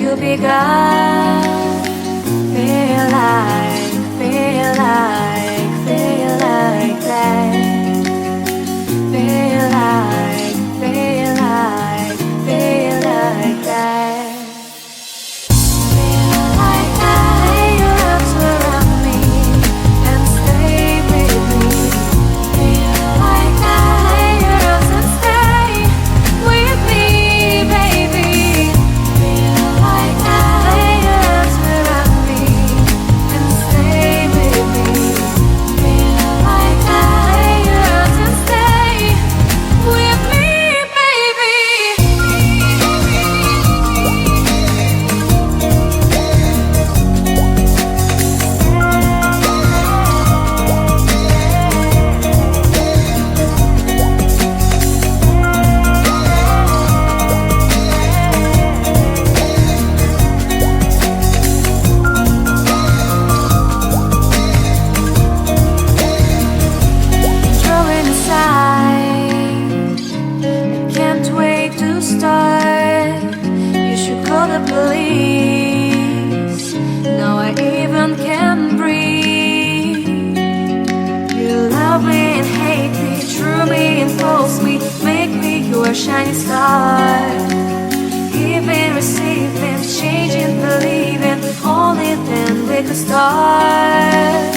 you begun. Feel like that. Feel like that. Lay your arms around me and stay with me. Feel like that. Lay your arms and stay with me, baby. Feel like that. Lay your arms around me and stay with me. Feel like that. Lay your arms and stay with me, baby. Throwing aside, I can't wait to start. You should call the police. Now I even can breathe. You love me and hate me, true me and false me, make me your shining star. Giving, receiving, changing, believing, only then we could start.